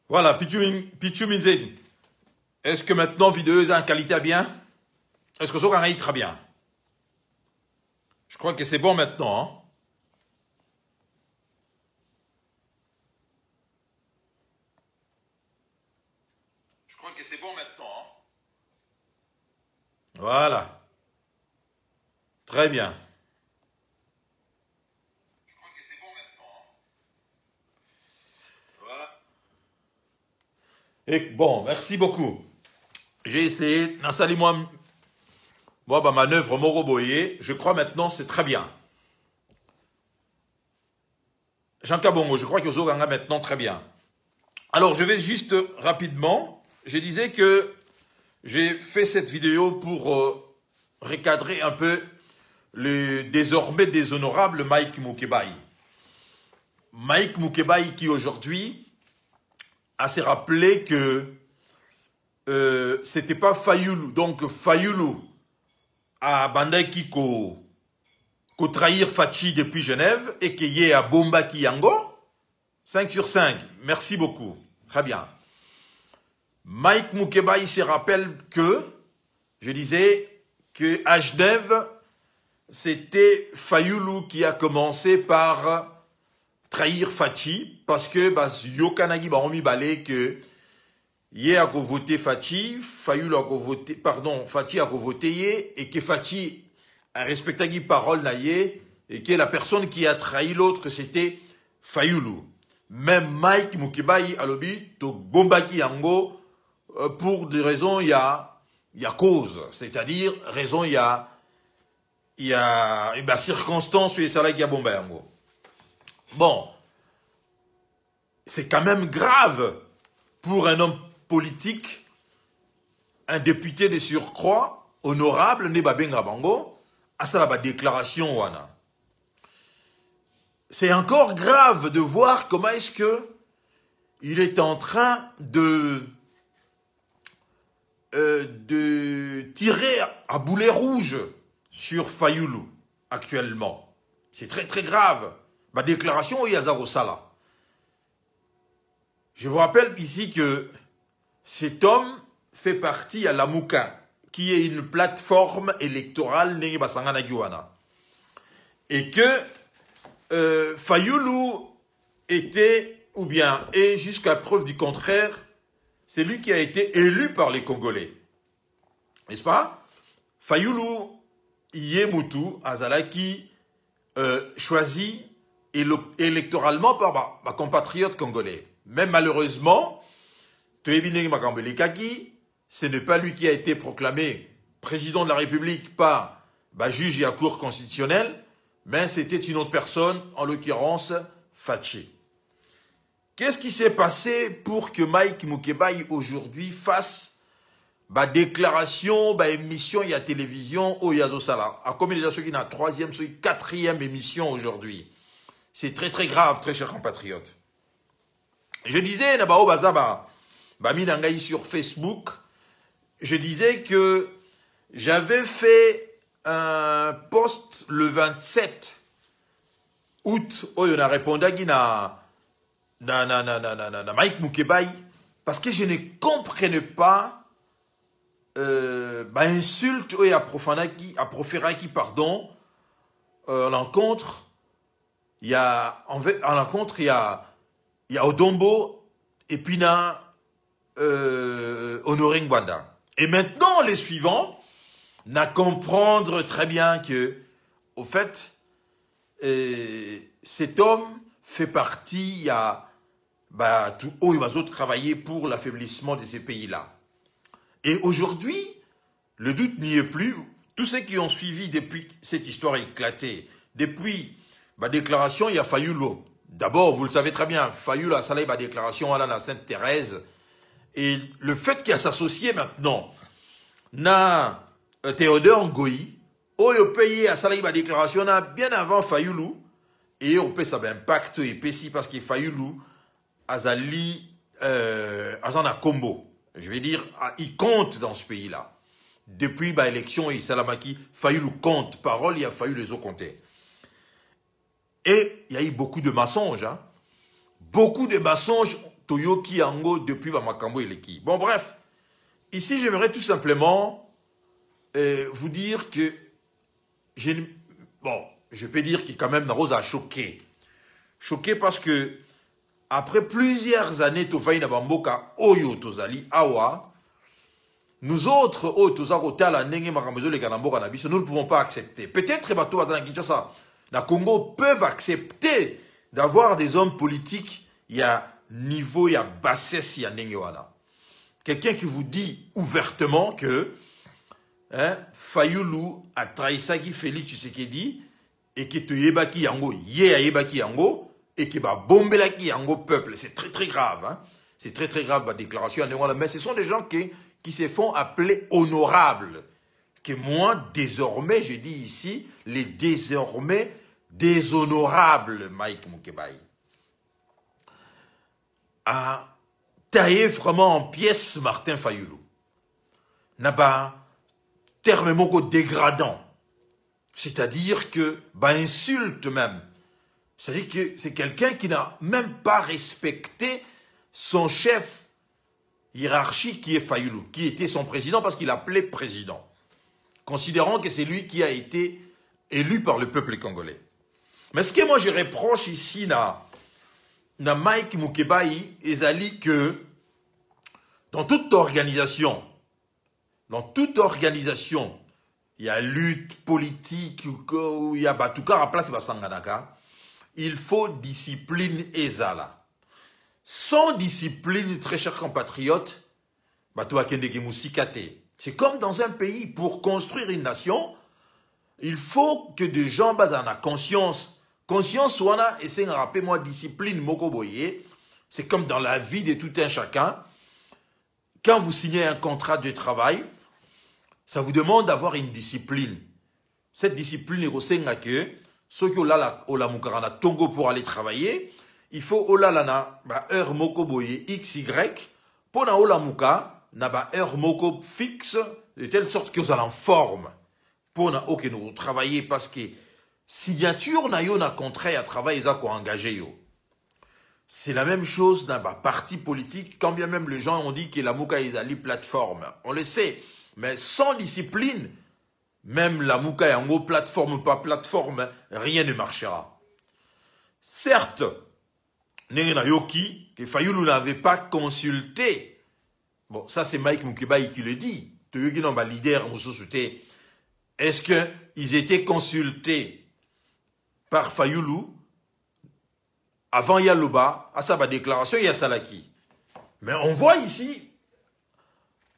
Voilà, Pichu Minzen. Est-ce que maintenant, vidéo est en qualité bien? Est-ce que ça va très bien? Je crois que c'est bon maintenant. Hein? Je crois que c'est bon maintenant. Hein? Voilà. Très bien. Je crois que c'est bon maintenant. Hein? Voilà. Et bon, merci beaucoup. J'ai essayé. Nassali-moi. Moi, ma manœuvre Moroboye, je crois maintenant c'est très bien. Jean Kabongo, je crois que Zoganga maintenant très bien. Alors, je vais juste rapidement. Je disais que j'ai fait cette vidéo pour recadrer un peu le désormais déshonorable Mike Mukebai. Mike Mukebai qui aujourd'hui a se rappelé que c'était pas Fayulu. Donc Fayulu à Bandaki ko trahir Fachi depuis Genève et qu'il y ait à Bomba Kiyango. 5 sur 5. Merci beaucoup. Très bien. Mike Mukebai se rappelle que, je disais, que à Genève, c'était Fayulu qui a commencé par trahir Fachi parce que Yokanagi Baromi Balé que Yé a voté Fachi, Fayulu a voté, pardon, Fachi a voté et que Fachi a respecté la parole naïe et que la personne qui a trahi l'autre c'était Fayulu. Même Mike Mukebai a lobby to bombaki yango pour des raisons il y a cause, c'est-à-dire raison il y a circonstance où il y a bomba yango. Bon, c'est quand même grave pour un homme politique, un député de surcroît, honorable, ne babenga bango, à ça la déclaration wana. C'est encore grave de voir comment est-ce que il est en train de tirer à boulet rouge sur Fayulu actuellement. C'est très très grave. Ma déclaration est Yazaro Sala. Je vous rappelle ici que cet homme fait partie à l'Amouka, qui est une plateforme électorale et que Fayulu était, ou bien est jusqu'à preuve du contraire, c'est lui qui a été élu par les Congolais. N'est-ce pas? Fayulu Yemutu Azalaki choisi électoralement par ma compatriote congolais. Même malheureusement, ce n'est pas lui qui a été proclamé président de la République par juge et à cour constitutionnelle, mais c'était une autre personne, en l'occurrence Fachi. Qu'est-ce qui s'est passé pour que Mike Mukebai aujourd'hui fasse déclaration, émission, il y a télévision, au Yazosala. À combien de ceux qui ont la troisième, quatrième émission aujourd'hui? C'est très très grave, très chers compatriotes. Je disais, sur Facebook, je disais que j'avais fait un post le 27 août, où on a répondu à Mike Mukebai, parce que je ne comprenais pas insulte à proféraki, pardon, l'encontre, il y a Odombo et puis Honoré Ngwanda. Et maintenant, les suivants, n'a comprendre très bien que, au fait, cet homme fait partie, il y a tout haut, il va travailler pour l'affaiblissement de ces pays-là. Et aujourd'hui, le doute n'y est plus. Tous ceux qui ont suivi depuis cette histoire éclatée, depuis ma déclaration, il y a Fayulu. D'abord, vous le savez très bien, Fayulu a salé ma déclaration à la Sainte-Thérèse. Et le fait qu'il a s'associé maintenant, na Théodore Ngoyi, où il payé à salé ma déclaration bien avant Fayulu, et on peut ça impact et pessi parce que Fayulu azali azana combo. Je vais dire, il compte dans ce pays-là. Depuis l'élection et Salamaki, Fayulu compte. Parole, il a fallu les autres compter. Et il y a eu beaucoup de mensonges. Hein. Beaucoup de mensonges Toyoki Yango depuis Bamakambo Eleki. Bon, bref. Ici, j'aimerais tout simplement vous dire que bon, je peux dire que quand même Narosa a choqué. Choqué parce que après plusieurs années, Tofaï Nabamboka, Oyo Tozali, Awa, nous autres, nous ne pouvons pas accepter. Peut-être que Congo peuvent accepter d'avoir des hommes politiques, il y a niveau, il y a bassesse, il y a Nengewana. Quelqu'un qui vous dit ouvertement que Fayoulou a trahi Sagi Félix Tshisekedi et que Toyebaki Yango, Yebaki Yango, et que Bombelaki Yango peuple. C'est très très grave. Hein? C'est très très grave, la déclaration. Mais ce sont des gens qui se font appeler honorables. Que moi, désormais, je dis ici, les désormais déshonorables, Mike Mukebai, a taillé vraiment en pièces Martin Fayoulou. N'a pas terme moko dégradant. C'est-à-dire que, insulte même. C'est-à-dire que c'est quelqu'un qui n'a même pas respecté son chef hiérarchique qui est Fayoulou, qui était son président parce qu'il l'appelait président, considérant que c'est lui qui a été élu par le peuple congolais. Mais ce que moi je reproche ici na Mike Mukebai, ezali que dans toute organisation, il y a lutte politique, il y a Batuka à place Basanganaka, il faut discipline ezala. Sans discipline, très chers compatriotes, c'est comme dans un pays, pour construire une nation, il faut que des gens basent en conscience. Conscience, et c'est rappelez-moi, discipline, mokoboye, c'est comme dans la vie de tout un chacun. Quand vous signez un contrat de travail, ça vous demande d'avoir une discipline. Cette discipline est au que ceux qui ont la Tongo pour aller travailler, il faut olalana heure moko boye XY pour na olamuka na heure moko fixe de telle sorte que vous allez en forme pour na que nous travailler parce que signature na yo na contrat à travail za ko engagé yo. C'est la même chose dans parti politique, quand bien même les gens ont dit que la Mouka est allée plateforme. On le sait, mais sans discipline, même la Mouka est en haut plateforme ou pas plateforme, rien ne marchera. Certes, Nengena Yoki, que Fayoulou n'avait pas consulté. Bon, ça c'est Mike Mukebai qui le dit. Toyoki non, leader, est-ce qu'ils étaient consultés par Fayoulou avant Yaloba, à sa déclaration, il y a Salaki. Mais on voit ici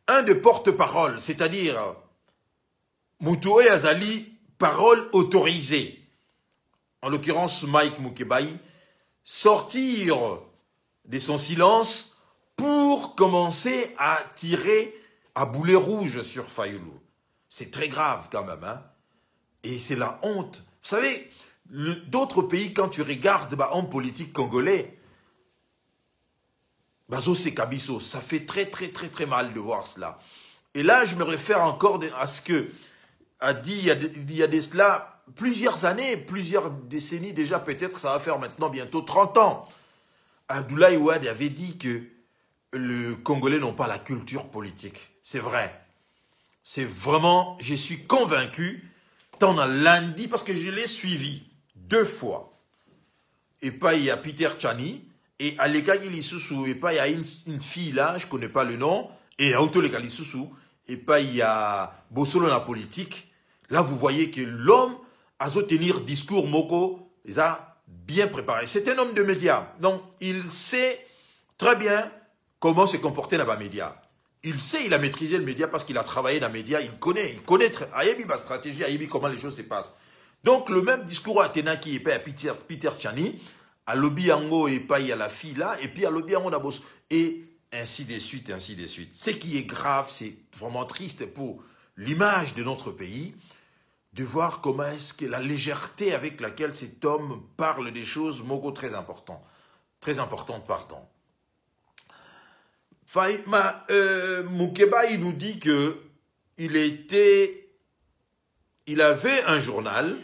un des porte-parole, c'est-à-dire Moutoué Azali, parole autorisée. En l'occurrence, Mike Mukebai, sortir de son silence pour commencer à tirer à boulet rouge sur Fayoulou. C'est très grave quand même. Hein? Et c'est la honte. Vous savez, d'autres pays, quand tu regardes en politique congolais, Bazo Sekabiso, ça fait très très très très mal de voir cela. Et là, je me réfère encore à ce que a dit il y a de cela plusieurs années, plusieurs décennies déjà, peut-être ça va faire maintenant bientôt 30 ans. Abdoulaye Wade avait dit que les Congolais n'ont pas la culture politique. C'est vrai. C'est vraiment, je suis convaincu, tant à lundi, parce que je l'ai suivi 2 fois. Et pas il y a Peter Tchani, et à l'Ekagili-Soussou, et pas il y a une fille là, je ne connais pas le nom, et à Auto-Lekali-Soussou, et pas il y a Bossolo la politique. Là, vous voyez que l'homme a su tenir discours moko, il a bien préparé. C'est un homme de médias. Donc, il sait très bien comment se comporter dans les médias. Il sait, il a maîtrisé le média parce qu'il a travaillé dans les médias, il connaît Ayebi ma stratégie, Ayebi comment les choses se passent. Donc, le même discours à Tenaki et pas à Peter Tchani, à Lobby Yango et pas à la fille là, et puis à Lobby Yango d'abord, et ainsi de suite, ainsi de suite. Ce qui est grave, c'est vraiment triste pour l'image de notre pays, de voir comment est-ce que la légèreté avec laquelle cet homme parle des choses moko très importantes, pardon. Moukeba, il nous dit que il avait un journal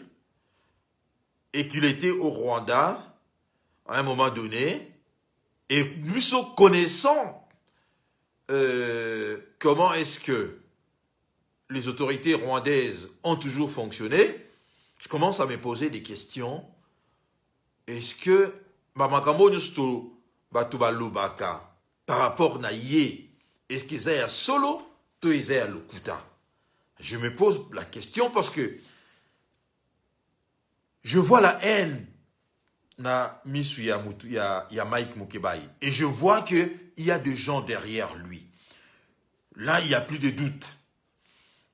et qu'il était au Rwanda à un moment donné Et nous connaissant comment est-ce que les autorités rwandaises ont toujours fonctionné, je commence à me poser des questions. Est-ce que Bamakambo Nusto Batubalubaka par rapport à Yé, est-ce qu'ils aient à solo ou ils aient à Lokuta? Je me pose la question parce que je vois la haine na Misu ya Mike Mukebai et je vois qu'il y a des gens derrière lui. Là, il n'y a plus de doute.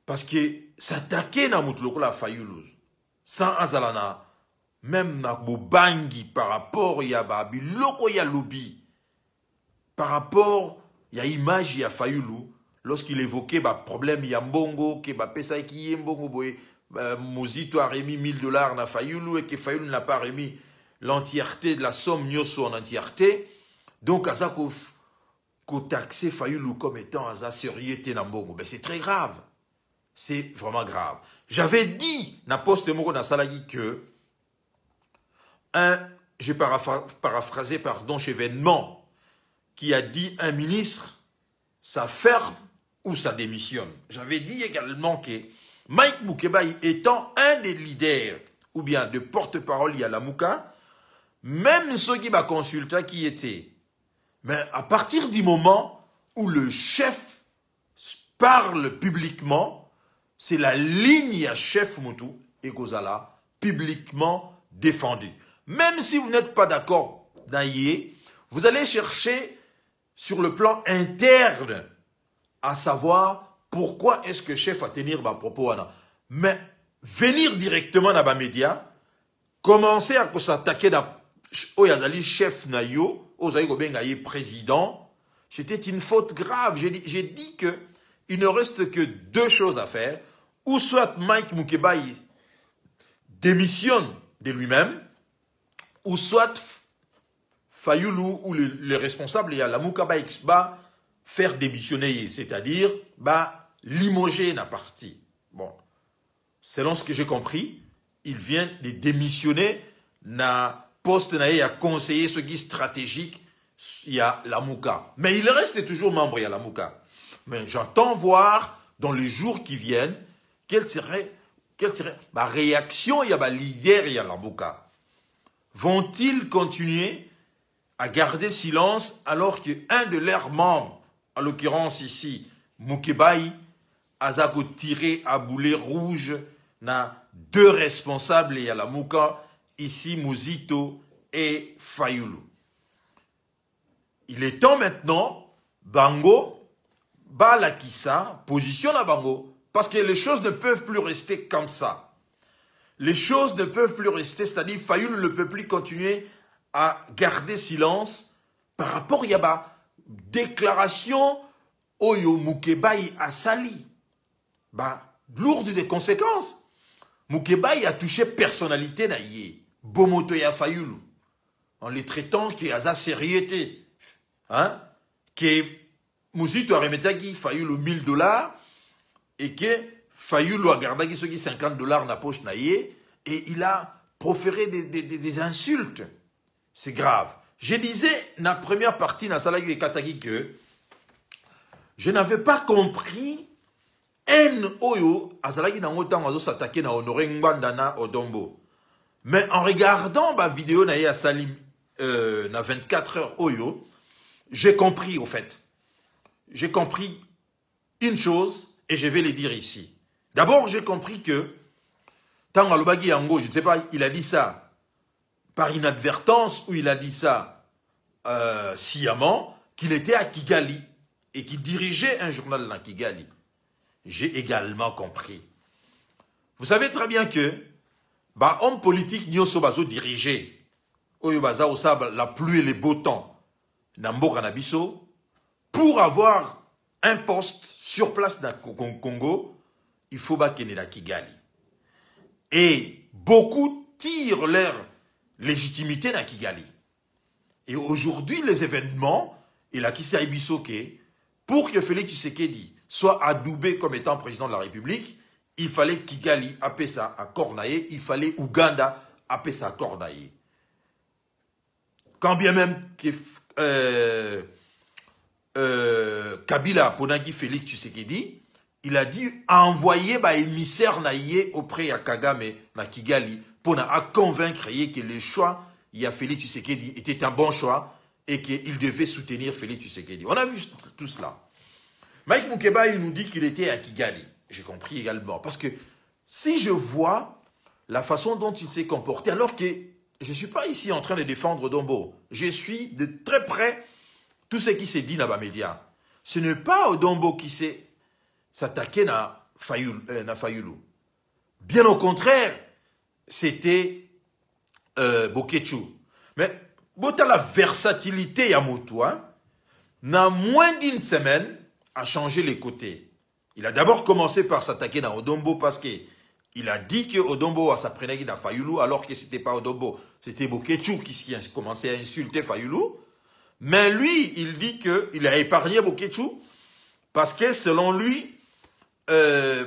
Parce que s'attaquer na Mutloko la Fayulu sans Azalana, même na Bobangi par rapport ya Babi, loko ya lobby, par rapport ya image ya Fayulu, lorsqu'il évoquait bah problème ya Mbongo, que bah pesa qui Mbongo boy, Mozito a remis $1000 na Fayulu et que Fayulu n'a pas remis l'entièreté de la somme Nyoso en entièreté. Donc Azakov ko taxé Fayulu comme étant Aza sérieux na Mbongo, ben c'est très grave. C'est vraiment grave. J'avais dit na poste moko na salagi que j'ai paraphrasé pardon chez Vénement qui a dit un ministre ça ferme ou ça démissionne. J'avais dit également que Mike Mukebai étant un des leaders ou bien de porte-parole à la Mouka, même ceux qui m'a consulté qui était, mais à partir du moment où le chef parle publiquement, c'est la ligne à chef Moutou et Gozala publiquement défendue. Même si vous n'êtes pas d'accord d'Aïe, vous allez chercher sur le plan interne à savoir pourquoi est-ce que chef a tenir ma propos. Mais venir directement dans les médias, commencer à s'attaquer au Yazali chef Nayo, au Zaïgobengaye président, c'était une faute grave. J'ai dit que il ne reste que deux choses à faire. Ou soit Mike Mukebai démissionne de lui-même, ou soit Fayulu ou les responsables, il y a la Mukaba Exba, faire démissionner, c'est-à-dire limoger la partie. Bon, selon ce que j'ai compris, il vient de démissionner na poste à conseiller ce qui est stratégique, il y a la Muka. Mais il reste toujours membre, il y a la Muka. Mais j'entends voir dans les jours qui viennent quelle serait la réaction, il y a leader, il y a la Muka. Vont-ils continuer à garder silence alors qu'un de leurs membres, en l'occurrence ici, Mukebai, a tiré à boulet rouge, na deux responsables, il y a la Muka, ici Mozito et Fayulu. Il est temps maintenant, Bango, Balakissa, positionne à Bango, parce que les choses ne peuvent plus rester comme ça. Les choses ne peuvent plus rester, c'est-à-dire Fayulu ne peut plus continuer à garder silence par rapport à la déclaration Oyo Mukebai a sali. Lourde de conséquences. Mukebai a touché personnalité naïe. Bomoto ya Fayulu. En les traitant qui a sa sérieuté. Hein? Que Mozito a remis Fayulu $1000 et que Fayulu a gardé ceux qui $50 dans la poche naïe et il a proféré des insultes. C'est grave. Je disais dans la première partie dans Salagi et Katagi que je n'avais pas compris en Oyo Azalagi na ngotan azo s'attaquer na Honoré Ngbandana Odombo. Mais en regardant ma vidéo na ya Salim na 24 heures Oyo, j'ai compris au fait. J'ai compris une chose et je vais le dire ici. D'abord, j'ai compris que Tango Alobagi Yango, je ne sais pas, il a dit ça par inadvertance ou il a dit ça sciemment, qu'il était à Kigali et qu'il dirigeait un journal à Kigali. J'ai également compris. Vous savez très bien que homme politique nyoso bazo dirigé oyo baza osaba la pluie et les beaux temps na mboka na biso pour avoir un poste sur place dans le Congo, il faut bakene na Kigali. Et beaucoup tirent leur légitimité dans Kigali. Et aujourd'hui, les événements, il a quitté Ibisoke, pour que Félix Tshisekedi soit adoubé comme étant président de la République, il fallait Kigali appeler ça à Cornaye, il fallait Ouganda appeler ça à Cornaye. Quand bien même Kabila Ponagi Félix Tshisekedi, il a dit envoyer bah, émissaire naïe auprès de Kagame na Kigali pour convaincre que le choix il y a Félix Tshisekedi était un bon choix et qu'il devait soutenir Félix Tshisekedi. On a vu tout cela. Mike Moukeba, il nous dit qu'il était à Kigali. J'ai compris également. Parce que si je vois la façon dont il s'est comporté, alors que je ne suis pas ici en train de défendre Odombo, je suis de très près tout ce qui s'est dit dans les médias. Ce n'est pas Odombo qui s'est s'attaqué à Fayulu. Bien au contraire, c'était Bokechu. Mais bota la versatilité à Moutoua, dans moins d'une semaine, a changé les côtés. Il a d'abord commencé par s'attaquer à Odombo parce qu'il a dit que Odombo s'apprenait à Fayulu alors que ce n'était pas Odombo, c'était Bokechu qui a commencé à insulter Fayulu. Mais lui, il dit qu'il a épargné Bokechu parce que selon lui,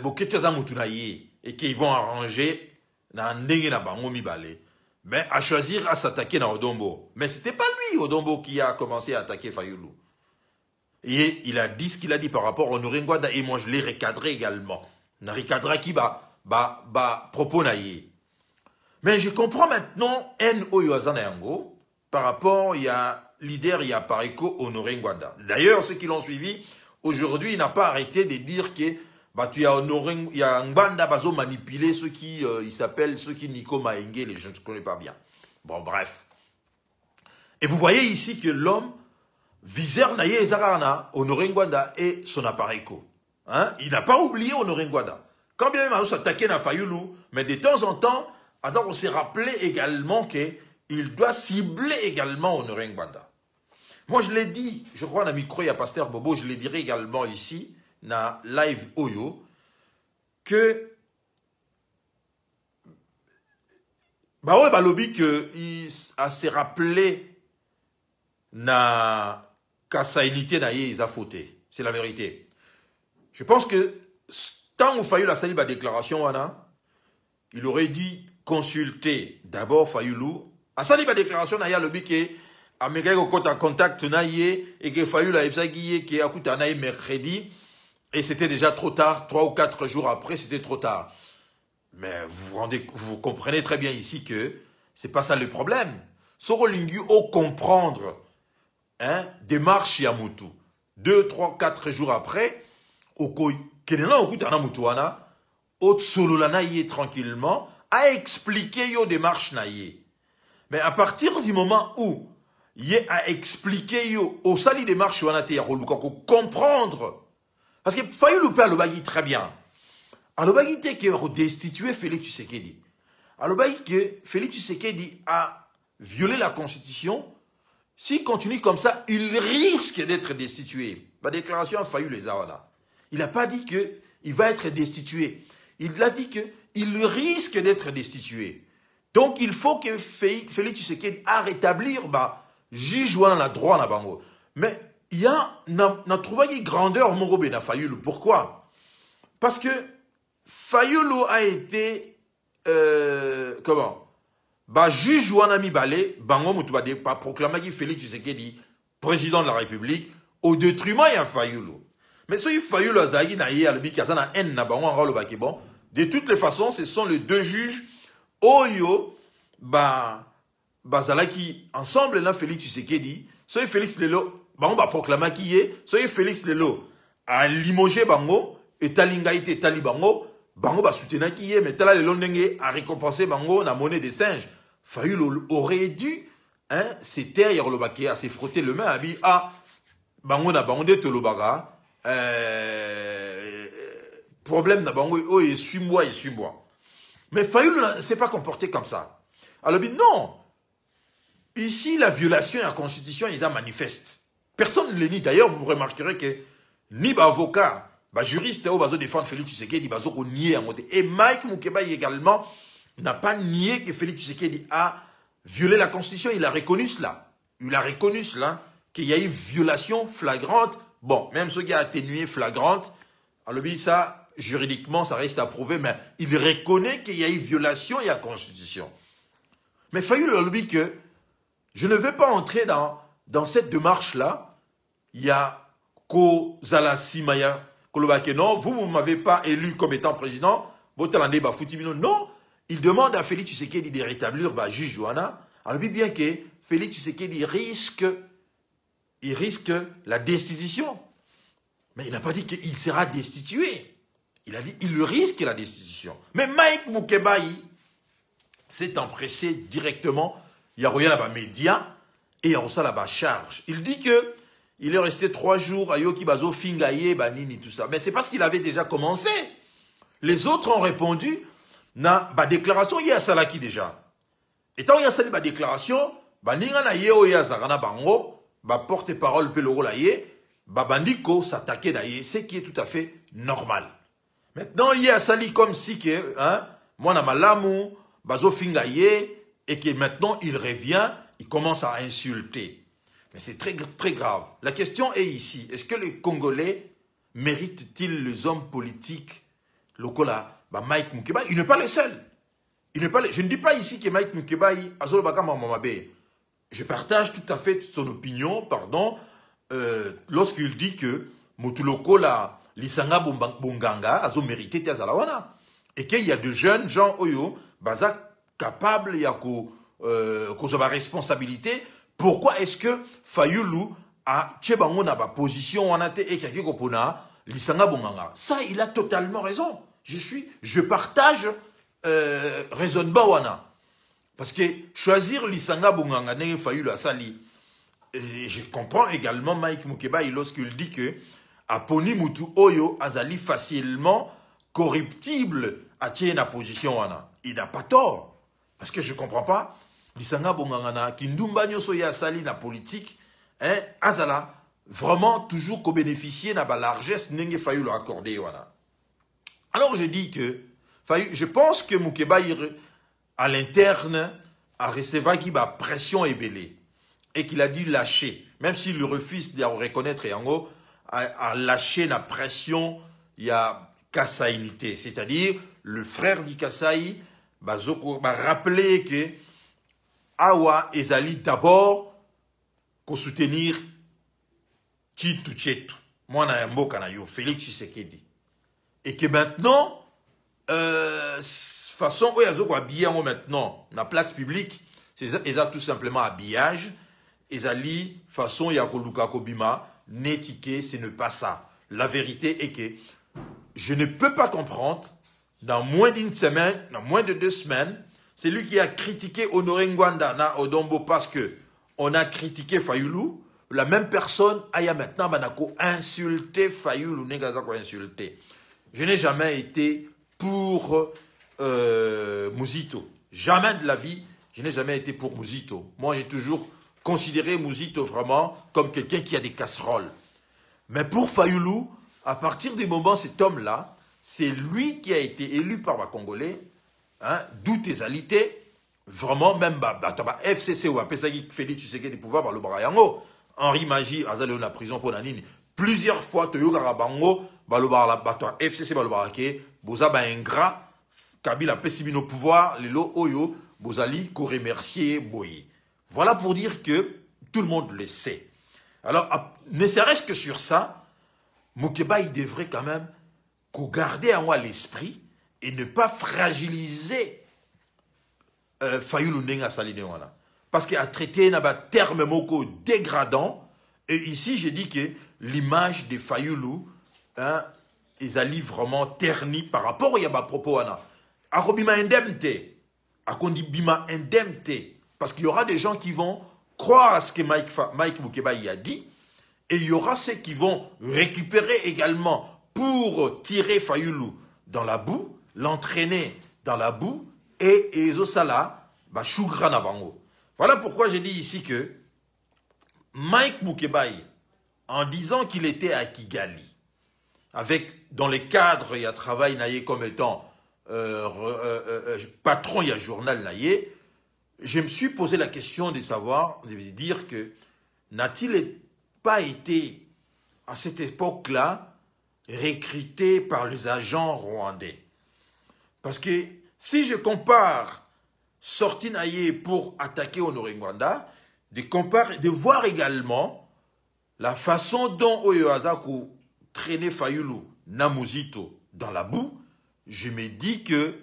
Bokechu a Moutunaye et qu'ils vont arranger dans Ndenge na Bango Mibale. Mais à choisir à s'attaquer à Odombo. Mais ce n'était pas lui, Odombo, qui a commencé à attaquer Fayulu. Et il a dit ce qu'il a dit par rapport au Noringwada et moi je l'ai recadré également. Na recadré qui propos naïe. Mais je comprends maintenant N.O. Yango par rapport, il y a leader, il y a Pareko au Noringwada. D'ailleurs, ceux qui l'ont suivi, aujourd'hui, il n'a pas arrêté de dire que il y a un banda bazo manipulé ceux qui, ils s'appellent ceux qui Nico Maenge, les gens ne connaissent pas bien. Bon, bref. Et vous voyez ici que l'homme, Viseur Naye Ezarana, Honoré Ngwanda et son appareil-co. Hein? Il n'a pas oublié Honoré Ngwanda. Quand bien même on s'attaquait à Fayulu, mais de temps en temps, on s'est rappelé également qu'il doit cibler également Honoré Ngwanda. Moi, je l'ai dit, je crois, dans le micro, il y a Pasteur Bobo, je le dirai également ici, dans live Oyo, que Balobi qu'il s'est rappelé na Kassaïnité na il a fauté. C'est la vérité. Je pense que tant où Fayulu a sali la déclaration, il aurait dû consulter d'abord Fayulu. A sali la déclaration, il y a le bique à en contact et que Fayulu a exagillé qui a coûté mercredi. Et c'était déjà trop tard, 3 ou 4 jours après, c'était trop tard. Mais vous comprenez très bien ici que c'est pas ça le problème. Soro Lingu au comprendre, hein, démarche Yamutu. 2, 3, 4 jours après, Kenena Okutana Mutuana, au Tsololana yé tranquillement, a expliqué yo démarche naïe. Mais à partir du moment où yé a expliqué yo, au sali démarche wanate ya comprendre. Parce que Fayulu peut alobagi très bien. Alobagi te que destituer Félix Tshisekedi. Alobagi que Félix Tshisekedi a violé la Constitution. S'il continue comme ça, il risque d'être destitué. La déclaration a Fayulu les Zawada. Il n'a pas dit qu'il va être destitué. Il a dit qu'il risque d'être destitué. Donc il faut que Félix Tshisekedi a rétablir juge la droit na bango. Mais il y a trouvé une grandeur Morobe na Fayulu. Pourquoi? Parce que Fayulu a été juge wana mibale bango mutu ba proclamé Félix Tshisekedi président de la République au détriment ya Fayulu. Mais si Fayulu azagi na ye alobi kazana en na bango ngalo ba ki bon, de toutes les façons ce sont les deux juges oyo bazalaki ensemble na Félix Tshisekedi. So Félix Lelo bango ba proclamé ki ye, so Félix Lelo a limogé bango et talingaïté talibango bango ba soutenir qui est mais tala le londenge a récompensé bango na monnaie des singes. Fayulu aurait dû se taire le baké à se frotter le main à dit ah bango na bango de tolobaga problème na bango oh et suis-moi. Mais Fayulu ne s'est pas comporté comme ça. Alors dit non. Ici la violation de la Constitution ils a manifeste. Personne ne le nie. D'ailleurs vous remarquerez que ni avocat juriste au bazo défendre Félix Tshisekedi bazo ko nier en côté et Mike Moukeba également n'a pas nié que Félix Tshisekedi a violé la Constitution. Il a reconnu cela. Il a reconnu cela qu'il y a eu violation flagrante. Bon, même ce qui a atténué flagrante, alors ça juridiquement ça reste à prouver, mais il reconnaît qu'il y a eu violation de la Constitution. Mais Fayulu a dit que je ne vais pas entrer dans dans cette démarche-là, il y a Kozala Simaya Kolobake. Non, vous ne m'avez pas élu comme étant président. Non, il demande à Félix Tshisekedi de rétablir juge Johanna. Alors, bien que Félix Tshisekedi risque la destitution. Mais il n'a pas dit qu'il sera destitué. Il a dit qu'il risque la destitution. Mais Mike Mukebai s'est empressé directement. Il y a rien là-bas média et il y a aussi là-bas charge. Il dit que il est resté 3 jours à Yoki Bazo Fingaye, Banini, tout ça. Mais c'est parce qu'il avait déjà commencé. Les autres ont répondu, na ba déclaration, il y a Salaki déjà. Et tant il y a sali ba déclaration, Baninga na yeo ya Zarana Bango, ba porte-parole Peloro la ye, ba bandiko s'attaquer na ye, ce qui est tout à fait normal. Maintenant, il y a sali comme si que, hein, moi na malamu, Bazo Fingaye, et que maintenant il revient, il commence à insulter. Mais c'est très, très grave. La question est ici. Est-ce que les Congolais méritent-ils les hommes politiques locaux là, Mike Mukebai? Il n'est pas le seul. Je ne dis pas ici que Mike Mukebai a solo baka mamabe. Je partage tout à fait son opinion, pardon, lorsqu'il dit que Motuloko là, Lisanga Bonganga a mérité Tiazalawana. Et qu'il y a de jeunes gens oyo, baza capables, il y a qu'on a responsabilité. Pourquoi est-ce que Fayulu a Tchebango na ba position en ate et kaki kopona Lisanga Bonganga? Ça, il a totalement raison. Je partage raisonne bawana. Parce que choisir Lisanga Bonganga n'est Fayulu à Sali. Et je comprends également Mike Mukebai lorsqu'il dit que Aponi Mutu Oyo azali facilement corruptible à na position wana. Il n'a pas tort. Parce que je ne comprends pas. Lisanga Bongangana, qui ndumba nyoso ya sali na politique, hein, azala, vraiment toujours qu'on bénéficier na ba largesse n'enge faillu le accorder, voilà. Alors je dis que, je pense que Mukebai, à l'interne, a recevé qui ba pression et belé, et qu'il a dû lâcher, même s'il refuse de reconnaître, et en gros, a lâché la pression, il y a Kassaïnité, c'est-à-dire, le frère du Kassaï, ba rappeler que, Awa ezali d'abord ko soutenir Chitu Chetu, moi na mboka na yo Félix Tshisekedi, et que maintenant façon où yazo ko habiller maintenant na place publique, c'est tout simplement habillage, ezali façon ya ko luka ko bima netike, ce n'est pas ça. La vérité est que je ne peux pas comprendre dans moins d'une semaine, dans moins de 2 semaines. C'est lui qui a critiqué Honoré Ngwanda na Odombo parce que on a critiqué Fayulu. La même personne a maintenant insulté Fayulu, insulté. Je n'ai jamais été pour Mouzito. Jamais de la vie, je n'ai jamais été pour Mouzito. Moi, j'ai toujours considéré Mouzito vraiment comme quelqu'un qui a des casseroles. Mais pour Fayulu, à partir du moment cet homme-là, c'est lui qui a été élu par les Congolais. Hein, d'où tes alités, vraiment, même FCC ou Apesagi Félix Tshisekedi pouvoir par le Barayango, Henri Magie, Azale en prison pour Nanini, plusieurs fois, Toyo Garabango, FCC Balobarake, Bozaba ingrat, Kabila Pessibino pouvoir, Lelo Oyo, Bozali, ko remercier Boyi. Voilà pour dire que tout le monde le sait. Alors, ne serait-ce que sur ça, Mukeba, il devrait quand même garder à moi l'esprit et ne pas fragiliser Fayulu Ndenga Salinewana. Parce qu'il a traité un terme moko dégradant. Et ici, j'ai dit que l'image de Fayulu, hein, ils allaient vraiment terni par rapport à propos. Arobima indemnité. Akondi bima indemnité. Parce qu'il y aura des gens qui vont croire à ce que Mike Mukebai a dit. Et il y aura ceux qui vont récupérer également pour tirer Fayulu dans la boue, l'entraîner dans la boue, et Ezosala, Chougra Nabango. Voilà pourquoi j'ai dit ici que Mike Mukebai, en disant qu'il était à Kigali, avec, dans les cadres, il y a travail naïe comme étant patron, il y a journal naïe, je me suis posé la question de savoir, de dire que n'a-t-il pas été, à cette époque-là, recruté par les agents rwandais? Parce que si je compare sorti naïe pour attaquer Honoré Ngwanda, de voir également la façon dont Oyo Azako traînait Fayulu Namuzito dans la boue. Je me dis que,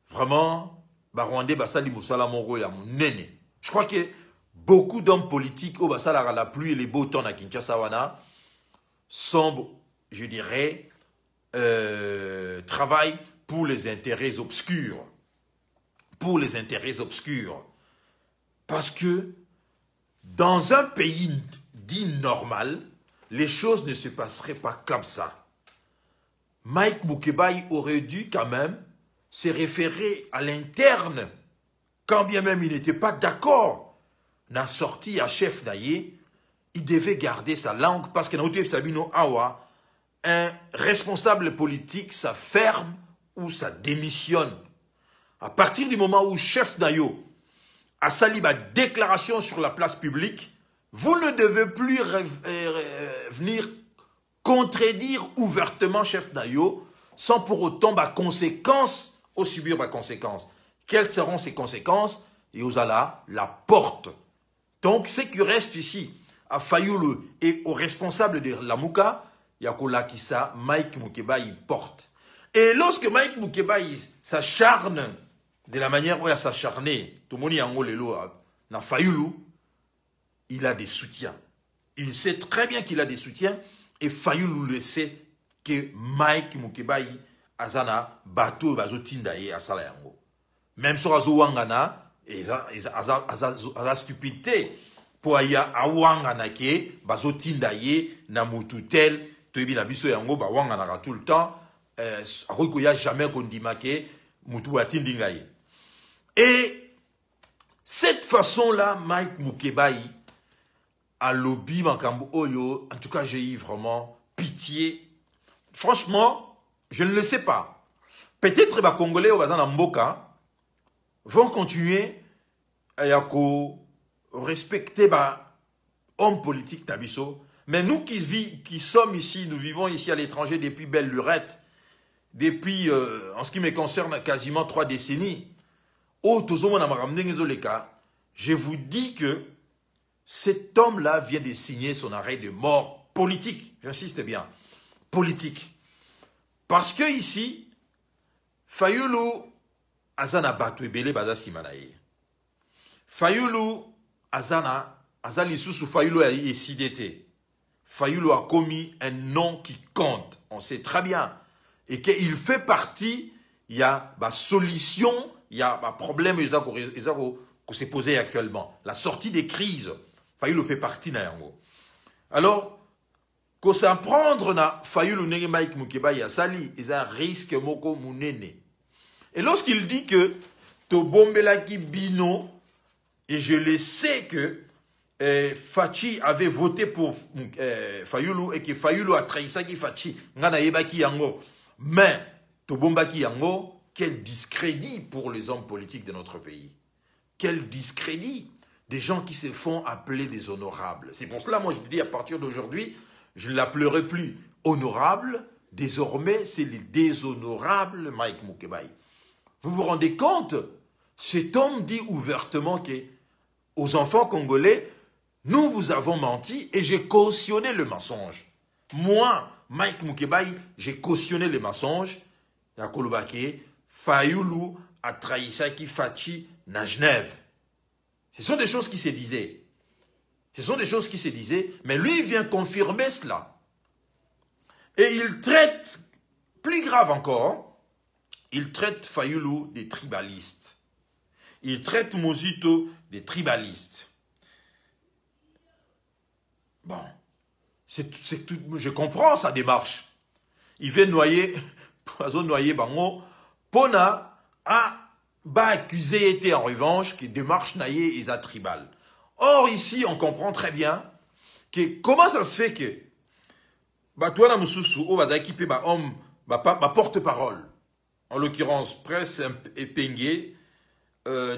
vraiment, Barwande Basali Moussala Moro ya nene. Je crois que beaucoup d'hommes politiques au Basala la pluie et les beaux temps à Kinshasa wana semblent, je dirais, travaillent pour les intérêts obscurs. Pour les intérêts obscurs. Parce que dans un pays dit normal, les choses ne se passeraient pas comme ça. Mike Mukebai aurait dû quand même se référer à l'interne, quand bien même il n'était pas d'accord. N'a sorti à chef naïe, il devait garder sa langue parce que dans Sabino Awa, un responsable politique, ça ferme ou ça démissionne. À partir du moment où chef Nayo a sali ma déclaration sur la place publique, vous ne devez plus venir contredire ouvertement chef Nayo sans pour autant conséquences ou subir conséquences. Quelles seront ces conséquences? Et aux la porte. Donc ce qui reste ici à Fayulu et aux responsables de la Mouka, Yakola Kissa, Mike Mukebai porte. Et lorsque Mike Mukebai s'acharne de la manière où il a s'acharné, tout le monde y a dans Fayulu, il a des soutiens. Il sait très bien qu'il a des soutiens et Fayulu le sait que Mike Mukebai azana bateau bazotindaye asala yango. Même sur Azouangana, aza stupidité pour aya awangana ke bazotindaye na mututel toyebi na biso yango ba wangana tout le temps akoki ya jamais kondima ke mutu atindingaye. Et cette façon-là, Mike Mukebai a lobby Makambo Oyo. En tout cas, j'ai eu vraiment pitié. Franchement, je ne le sais pas. Peut-être les Congolais au Bazan Mboka vont continuer à respecter les hommes politiques d'Abisso. Mais nous qui sommes ici, nous vivons ici à l'étranger depuis belle lurette, depuis, en ce qui me concerne, quasiment 3 décennies. Je vous dis que cet homme-là vient de signer son arrêt de mort politique. J'insiste bien. Politique. Parce que ici, Fayulu Azana Batu Ebele Baza Simanaye. Fayulu Azana Azalisusu Fayulu a SIDT. Fayulu a commis un nom qui compte. On sait très bien. Et qu'il fait partie, il y a ma solution, il y a un problème qui s'est posé actuellement. La sortie des crises. Fayulu fait partie d'Ayango. Alors, qu'on s'apprendre na Fayulu nenge Mike Mukebai ya sali, il y a un risque moko munene. Et lorsqu'il dit que Tobombelaki Bino, et je le sais que Fachi avait voté pour Fayulu et que Fayulu a trahi ça qui Fachi, ngana yebaki yango. Mais Tobombaki yango, quel discrédit pour les hommes politiques de notre pays. Quel discrédit des gens qui se font appeler des honorables. C'est pour cela, moi, je dis à partir d'aujourd'hui, je ne l'appellerai plus honorable. Désormais, c'est le déshonorable Mike Mukebai. Vous vous rendez compte? Cet homme dit ouvertement que aux enfants congolais, nous vous avons menti et j'ai cautionné le mensonge. Moi, Mike Mukebai, j'ai cautionné le mensonge. Yakolobake, Fayulu a trahi Saki Fachi na Genève. Ce sont des choses qui se disaient. Ce sont des choses qui se disaient, mais lui, il vient confirmer cela. Et il traite, plus grave encore, il traite Fayulu des tribalistes. Il traite Mozito des tribalistes. Bon, je comprends sa démarche. Il veut noyer, Bango, Pona a accusé été en revanche que démarche naïe et tribal. Or, ici, on comprend très bien que comment ça se fait que toi, la Moussoussou, homme, porte-parole, en l'occurrence, Presse et Pengue,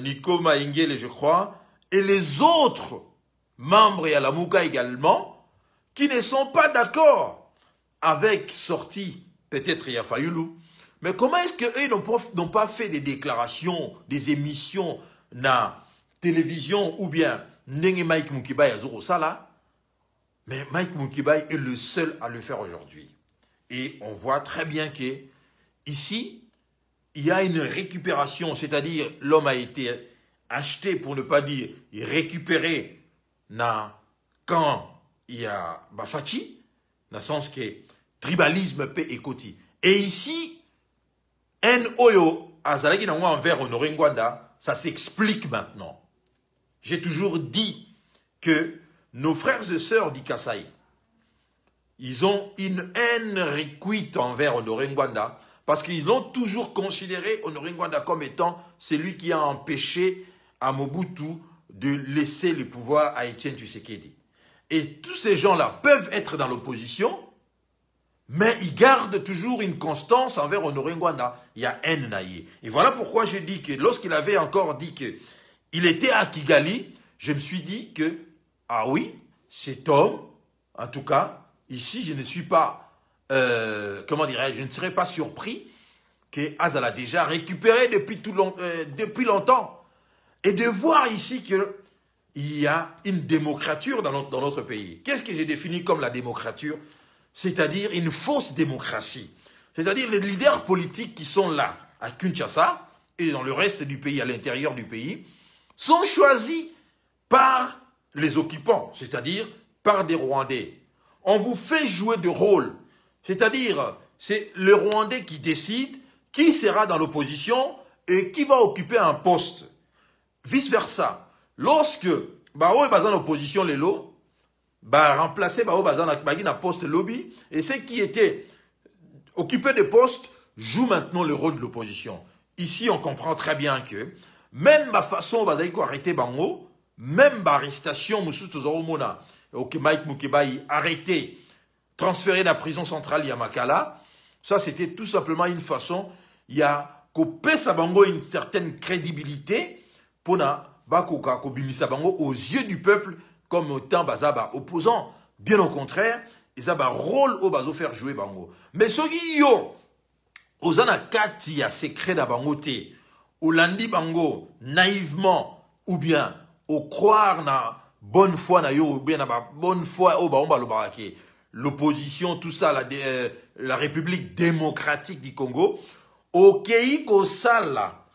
Nico Maingele, je crois, et les autres membres et à la Mouka également, qui ne sont pas d'accord avec sortie, peut-être il y a Fayulu, mais comment est-ce qu'eux n'ont pas fait des déclarations, des émissions na télévision ou bien Ndenge Mike Mukibai Azuro Sala, mais Mike Mukibai est le seul à le faire aujourd'hui. Et on voit très bien que ici, il y a une récupération, c'est-à-dire l'homme a été acheté, pour ne pas dire récupéré, quand il y a Bafachi, dans le sens que tribalisme paix et koti. Et ici, en oyo, azalaki na envers Honoré Ngwanda, ça s'explique maintenant. J'ai toujours dit que nos frères et sœurs d'Ikasaï, ils ont une haine requite envers Honoré Ngwanda parce qu'ils l'ont toujours considéré Honoré Ngwanda comme étant celui qui a empêché à Mobutu de laisser le pouvoir à Etienne Tshisekedi. Et tous ces gens-là peuvent être dans l'opposition, mais ils gardent toujours une constance envers Honoré Ngwanda. Il y a haine naïe. Et voilà pourquoi j'ai dit que lorsqu'il avait encore dit qu'il était à Kigali, je me suis dit que, ah oui, cet homme, en tout cas, ici, je ne suis pas, comment dirais-je, je ne serais pas surpris qu'Azal a déjà récupéré depuis longtemps. Et de voir ici qu'il y a une démocrature dans notre pays. Qu'est-ce que j'ai défini comme la démocrature? C'est-à-dire une fausse démocratie. C'est-à-dire les leaders politiques qui sont là, à Kinshasa, et dans le reste du pays, à l'intérieur du pays, sont choisis par les occupants, c'est-à-dire par des Rwandais. On vous fait jouer de rôle, c'est-à-dire c'est le Rwandais qui décide qui sera dans l'opposition et qui va occuper un poste. Vice-versa. Lorsque Bao est dans l'opposition, les lots, remplacer Bao dans la poste lobby, et ceux qui étaient occupés de postes jouent maintenant le rôle de l'opposition. Ici, on comprend très bien que même ma façon d'arrêter Bango, même l'arrestation Mike Mukibai arrêté, transféré de la prison centrale Yamakala, ça c'était tout simplement une façon, il y a coupé Sabango une certaine crédibilité pour aux yeux du peuple comme autant bazaba opposant. Bien au contraire, ils ont un rôle au bazo faire jouer Bango. Mais ce qui yo, ozana kati ya secret da Bango te, Olandi Bango naïvement ou bien au croire na bonne foi na yo ou bien na bonne foi au baomba lo barake. L'opposition, tout ça, la République démocratique du Congo, au Keiko Sala,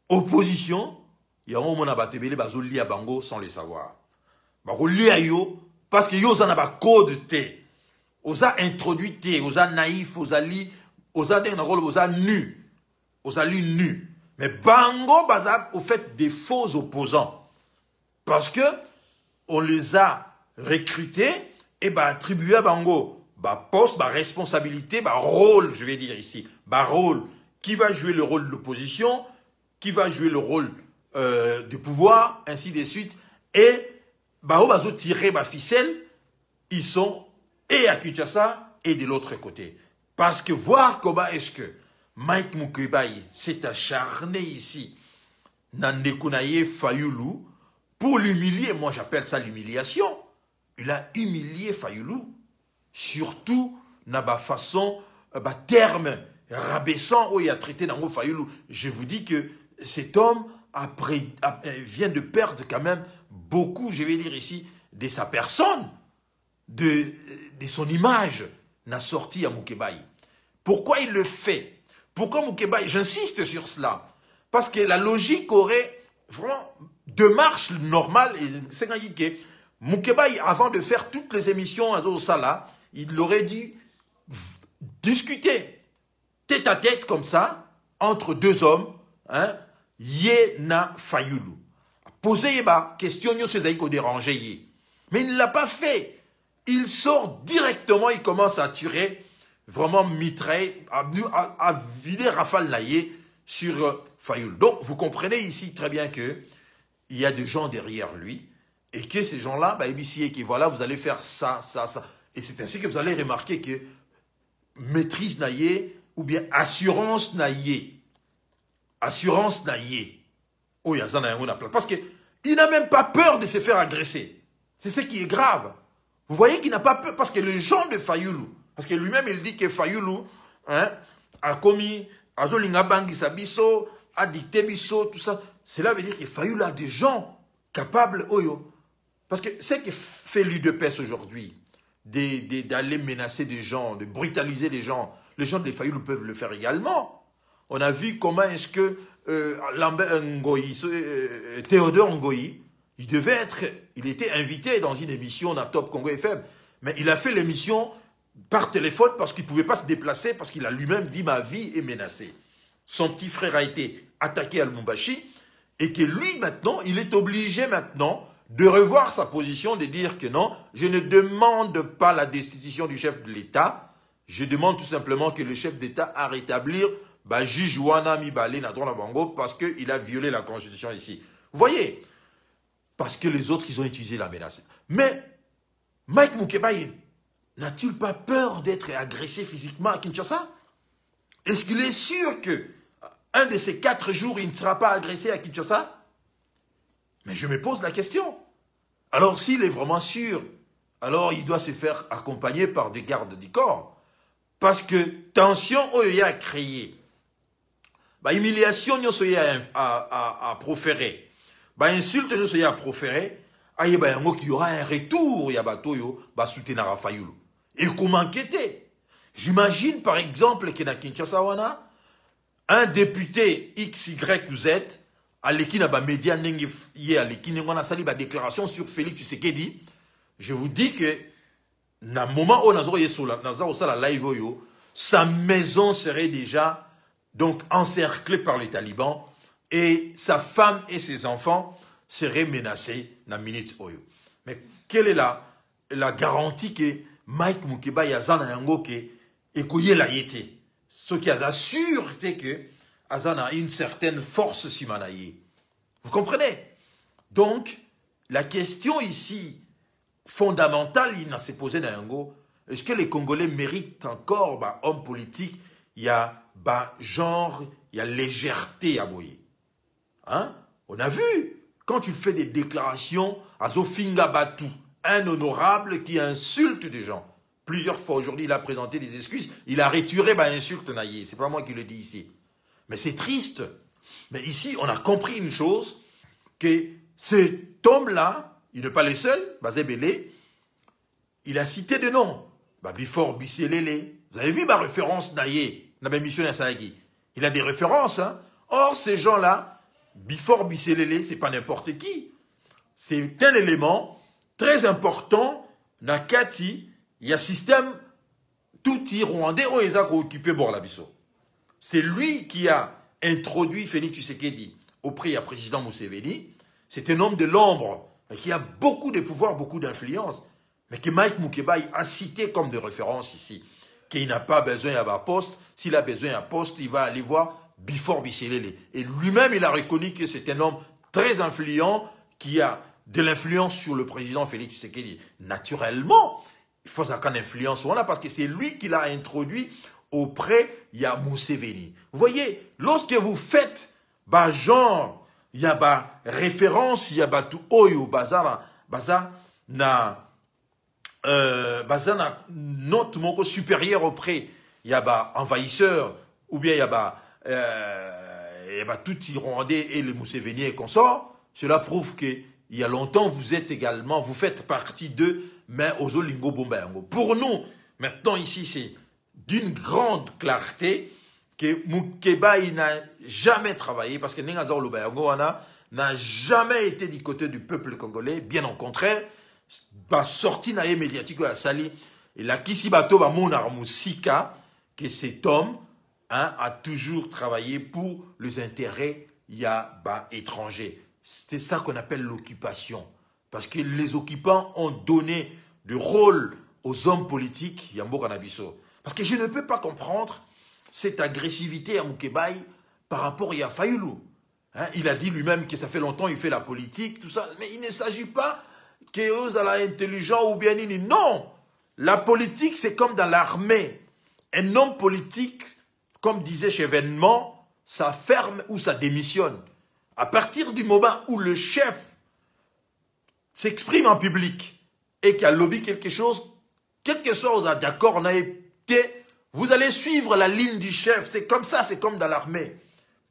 opposition, il y a un moment où batebele bazoli à Bango sans le savoir. Bazoli à yo parce que yo ça n'a pas code té, osa introduit té, osa naïf, osa li, osa den rôle, osa nu, osa li nu. Mais Bango baza au fait des faux opposants parce que on les a recrutés et attribués à Bango poste, responsabilité, rôle, je vais dire ici, rôle, qui va jouer le rôle de l'opposition, qui va jouer le rôle du pouvoir, ainsi de suite. Et bazo tirer ficelle, ils sont et à Kinshasa et de l'autre côté. Parce que voir comment est-ce que Mike Mukibai s'est acharné ici, Nandekunaye Fayulu, pour l'humilier. Moi j'appelle ça l'humiliation. Il a humilié Fayulu. Surtout, na façon, terme rabaissant où il a traité Nango Fayulu. Je vous dis que cet homme vient de perdre quand même beaucoup, je vais dire ici, de sa personne, de son image, n'a sorti à Mukibai. Pourquoi il le fait? Pourquoi Mukibai? J'insiste sur cela. Parce que la logique aurait vraiment deux marches normales. C'est quand il dit que Mukibai, avant de faire toutes les émissions à Zosala, il aurait dû discuter tête à tête comme ça, entre deux hommes, hein, Yena Fayulu. Poser la question, déranger. Mais il ne l'a pas fait. Il sort directement, il commence à tirer, vraiment mitrailler, à vider rafale naïe sur Fayulu. Donc, vous comprenez ici très bien que il y a des gens derrière lui, et que ces gens-là, qui voilà, vous allez faire ça, ça, ça. Et c'est ainsi que vous allez remarquer que maîtrise naïe, ou bien assurance naïe. Assurance naïe. Oh, parce qu'il n'a même pas peur de se faire agresser. C'est ce qui est grave. Vous voyez qu'il n'a pas peur, parce que le genre de Fayulu, parce que lui-même il dit que Fayulu, hein, a commis, a zolinga bangi sabiso, a dicté biso, tout ça. cela veut dire qu'il Fayoulou a des gens capables, Oyo. Parce que ce que fait l'UDPS aujourd'hui, d'aller menacer des gens, de brutaliser les gens de Fayoulou peuvent le faire également. On a vu comment est-ce que Théodore Ngoyi, il était invité dans une émission dans Top Congo FM, mais il a fait l'émission par téléphone parce qu'il ne pouvait pas se déplacer, parce qu'il a lui-même dit « ma vie est menacée ». Son petit frère a été attaqué à Lubumbashi, et que lui, maintenant, il est obligé maintenant de revoir sa position, de dire que non, je ne demande pas la destitution du chef de l'État, je demande tout simplement que le chef d'État a rétablir juge Wana Mibale Nadron Bango parce qu'il a violé la Constitution ici. Vous voyez? Parce que les autres, ils ont utilisé la menace. Mais Mike Mukebai n'a-t-il pas peur d'être agressé physiquement à Kinshasa? Est-ce qu'il est sûr que un de ces 4 jours, il ne sera pas agressé à Kinshasa? Mais je me pose la question. Alors, s'il est vraiment sûr, alors il doit se faire accompagner par des gardes du corps. Parce que tension, il a créé. Humiliation, il a proféré. Insulte, il a proféré. Il y aura un retour, il y a soutenir Fayoulou. Et comment enquêter? J'imagine, par exemple, que dans Kinshasa, un député X, Y ou Z, à l'équipe de média, à sali ba déclaration sur Félix Tshisekedi, je vous dis que, dans le moment où on a la live, sa maison serait déjà donc encerclée par les talibans et sa femme et ses enfants seraient menacés dans la minute Oyo. Mais quelle est la garantie que Mike Mukebai Azana Yangoke et Koyela Yete? Ce qui a sûreté que Azana a une certaine force simanaïe. Vous comprenez? Donc, la question ici, fondamentale, il s'est posée dans Yango, est-ce que les Congolais méritent encore, hommes politiques, il y a, genre, il y a légèreté à boyer. Hein? On a vu, quand tu fais des déclarations à Zofinga Batou, un honorable qui insulte des gens. Plusieurs fois aujourd'hui, il a présenté des excuses, il a retiré insulte naïe. C'est pas moi qui le dis ici. Mais c'est triste. Mais ici, on a compris une chose, que cet homme-là, il n'est pas le seul, Bazebele, il a cité des noms. Bifor Bisselele. Vous avez vu ma référence naïe, dans ma mission Nassagi. Il a des références. Hein? Or, ces gens-là, Bifor Bisselele, ce n'est pas n'importe qui. C'est un élément très important dans Kati. Il y a un système tout rwandais où ils ont occupé Borlabiso. C'est lui qui a introduit Félix Tshisekedi auprès du président Museveni. C'est un homme de l'ombre, mais qui a beaucoup de pouvoir, beaucoup d'influence. Mais que Mike Mukebai a cité comme de référence ici. Qu'il n'a pas besoin d'un poste. S'il a besoin d'un poste, il va aller voir Bifor Bisselele. Et lui-même, il a reconnu que c'est un homme très influent qui a de l'influence sur le président Félix Tshisekedi. Naturellement, il faut ça qu'une influence voilà, parce que c'est lui qui l'a introduit auprès de Museveni. Vous voyez, lorsque vous faites genre, il y a référence, il y a tout oyo, bazar na note mon supérieur auprès, il y a envahisseur, ou bien il y a tout Rwandais et les Museveni et consorts. Cela prouve que il y a longtemps, vous faites partie d'eux, mais aux Olingo Bombayango. Pour nous, maintenant ici, c'est d'une grande clarté que Mukebai n'a jamais travaillé, parce que Nengazor Lobayango n'a jamais été du côté du peuple congolais, bien au contraire, sorti naïe médiatique à Sali, et la Kisibato Monar Musika, que cet homme a toujours travaillé pour les intérêts étrangers. C'est ça qu'on appelle l'occupation. Parce que les occupants ont donné du rôle aux hommes politiques, Yambo Kanabiso. Parce que je ne peux pas comprendre cette agressivité à Mukebai par rapport à Fayoulou. Hein, il a dit lui-même que ça fait longtemps qu'il fait la politique, tout ça. Mais il ne s'agit pas qu'eux soient intelligents ou bien non. La politique, c'est comme dans l'armée. Un homme politique, comme disait Chevènement, ça ferme ou ça démissionne. À partir du moment où le chef s'exprime en public et qu'il a lobby quelque chose, quelque chose d'accord on a été, vous allez suivre la ligne du chef. C'est comme ça, c'est comme dans l'armée.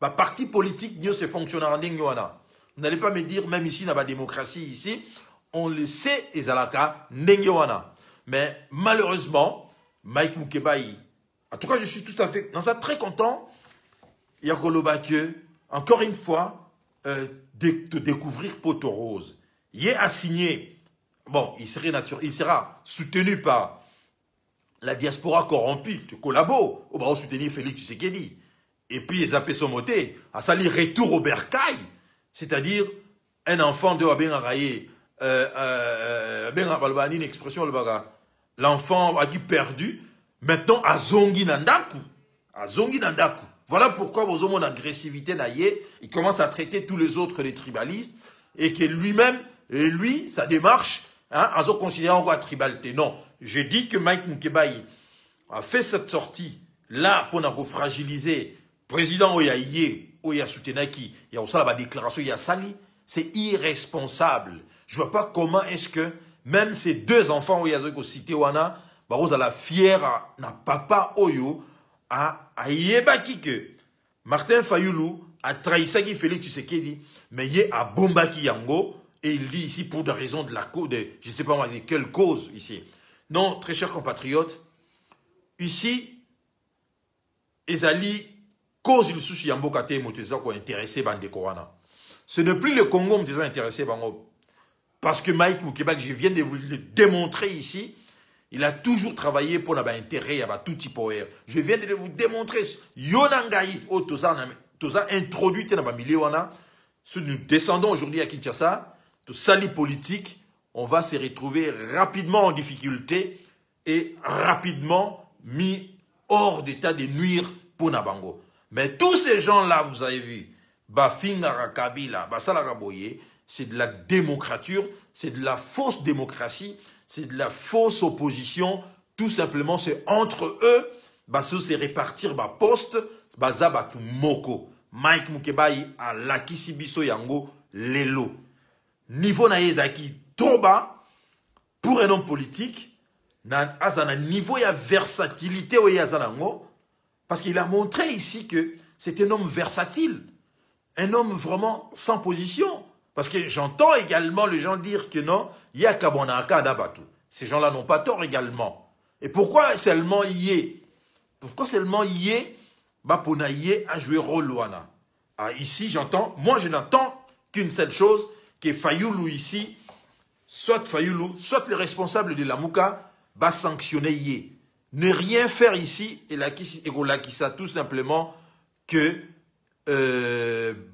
Bah, parti politique, mieux c'est fonctionnaire. Vous n'allez pas me dire, même ici, dans la démocratie, ici, on le sait, Ezalaka, Nengyoana. Mais malheureusement, Mike Mukebai, en tout cas, je suis tout à fait, dans ça, très content, Yakoloba, que, encore une fois, de découvrir Poto Rose. Il est assigné, bon, il sera soutenu par la diaspora corrompue, tu collabores, on va soutenir Félix Tshisekedi. Et puis, ils appellent son moté, à salir retour au bercail, c'est-à-dire un enfant de Aben Araye, une expression, l'enfant a dit perdu, maintenant à Zongi Nandaku. À Zongi Nandaku. Voilà pourquoi vos hommes en agressivité naïe, il commence à traiter tous les autres des tribalistes, et que lui-même, et lui, sa démarche, hein, en se considérant quoi tribalité. Non, je dis que Mike Mukebai a fait cette sortie là pour nous fragiliser. Président Oyaïe, Oya Soutenaki, il y a aussi la déclaration, il y a Sali, c'est irresponsable. Je ne vois pas comment est-ce que même ces deux enfants Oya cité Wana, Barosa la fière na papa Oyo a yebaki que Martin Fayoulou a trahi ça qui Félix Tshisekedi, mais il est à Bombaki Yango. Et il dit ici pour des raisons de la cause, je ne sais pas moi, de quelle cause ici. Non, très chers compatriotes, ici, Ezali, cause il souci Yambo Kate Moteza qui est intéressé par des Korana. Ce n'est plus le Congo qui est intéressé par parce que Mike Mukebai, je viens de vous le démontrer ici, il a toujours travaillé pour avoir intérêt à tout type de je viens de vous démontrer, Yonangaï, Toza introduit dans le milieu, si nous descendons aujourd'hui à Kinshasa, de sali politique, on va se retrouver rapidement en difficulté et rapidement mis hors d'état de nuire pour Nabango. Mais tous ces gens-là, vous avez vu, Bafingara Kabila, Basalaraboye, c'est de la démocrature, c'est de la fausse démocratie, c'est de la fausse opposition. Tout simplement, c'est entre eux, se répartir poste, Bazabatu Moko. Mike Mukebai a lakisi biso yango lelo. Niveau na yezaki toba pour un homme politique, na azana niveau ya versatilité o yazanango, parce qu'il a montré ici que c'est un homme versatile, un homme vraiment sans position. Parce que j'entends également les gens dire que non, il y a Kabonaka Adabatu. Ces gens-là n'ont pas tort également. Et pourquoi seulement Yé? Pourquoi seulement Yé? Bapona Yé a joué rôle Wana. Ah, ici, j'entends, moi je n'entends qu'une seule chose, que Fayoulou ici, soit Fayoulou, soit les responsables de la Mouka, va sanctionner Yé. Ne rien faire ici, et la Kissa tout simplement que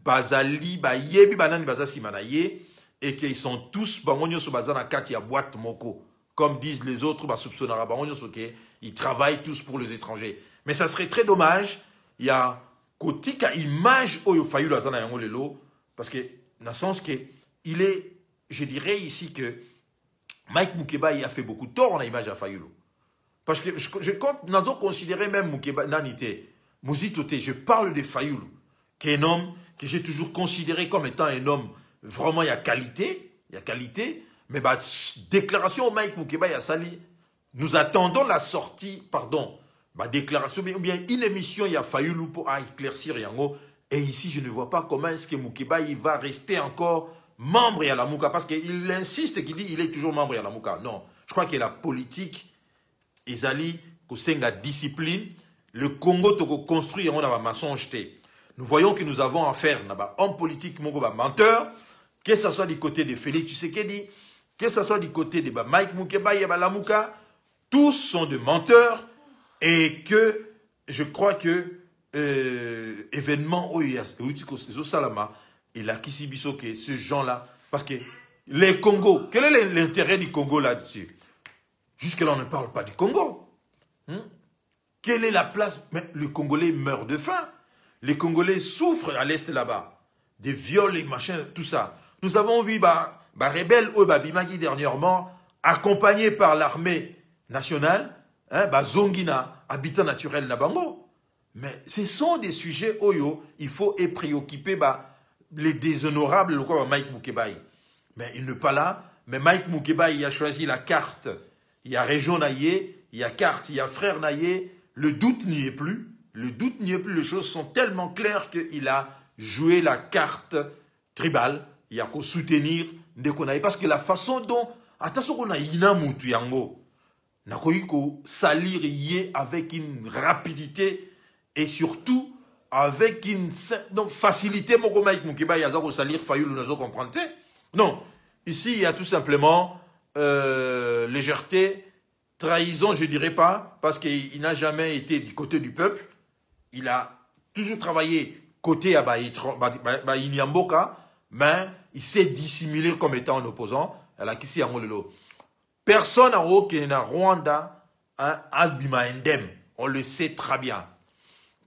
Bazali, Bayebi, Banani, Bazasi, Manaye, et qu'ils sont tous, Bangonyo, Bazana, Katia, boîte, Moko. Comme disent les autres, soupçonnera Bangonyo, ils travaillent tous pour les étrangers. Mais ça serait très dommage, il y a Kotika image Oyo Fayoulou Azana Yango Lelo, parce que, dans le sens que, il est, je dirais ici que Mike Mukebai a fait beaucoup de tort en image à Fayoulou. Parce que je considérer même Mukebai, Nanité, Mouzitote, je parle de Fayoulou, qui est un homme que j'ai toujours considéré comme étant un homme, vraiment, il y a qualité, mais déclaration au Mike Mukebai à Sali, nous attendons la sortie, déclaration, ou bien une émission, il y a Fayoulou pour éclaircir Yango. Et ici, je ne vois pas comment est-ce que Mukebai va rester encore membre à la Mouka. Parce qu'il insiste qu'il dit qu'il est toujours membre à la Mouka. Non, je crois que la politique, Ezali, la discipline, le Congo, toko construit, on a un mensonge. Nous voyons que nous avons affaire à un homme politique, menteur, que ce soit du côté de Félix Tshisekedi, que ce soit du côté de Mike Mukebai et la Mouka, tous sont des menteurs. Et que je crois que événement Salama et la Kisibiso, que ce gens-là, parce que les Congos, quel est l'intérêt du Congo là-dessus? Jusque-là, on ne parle pas du Congo. Quelle est la place? Mais le Congolais meurt de faim. Les Congolais souffrent à l'est là-bas. Des viols et machins, tout ça. Nous avons vu rebelle Bimagi dernièrement, accompagné par l'armée nationale, Zongina, habitant naturel Nabango. Mais ce sont des sujets Oyo, il faut être préoccupé les déshonorables, Mike Mukebai. Mais il n'est pas là. Mais Mike Mukebai, il a choisi la carte. Il y a région Naïe, il y a carte, il y a frère Naïe. Le doute n'y est plus. Le doute n'y est plus, les choses sont tellement claires qu'il a joué la carte tribale. Il y a qu'à soutenir Ndekonaye. Parce que la façon dont, attention qu'on a Inamutu Yango, n'a qu'à salir y avec une rapidité et surtout avec une facilité. Salir Fayoulou, nous comprendre. Non, ici il y a tout simplement légèreté, trahison, je ne dirais pas, parce qu'il n'a jamais été du côté du peuple. Il a toujours travaillé côté à Inyamboka, mais il s'est dissimulé comme étant un opposant. Personne n'a aucun Rwanda un Albima Endem. On le sait très bien.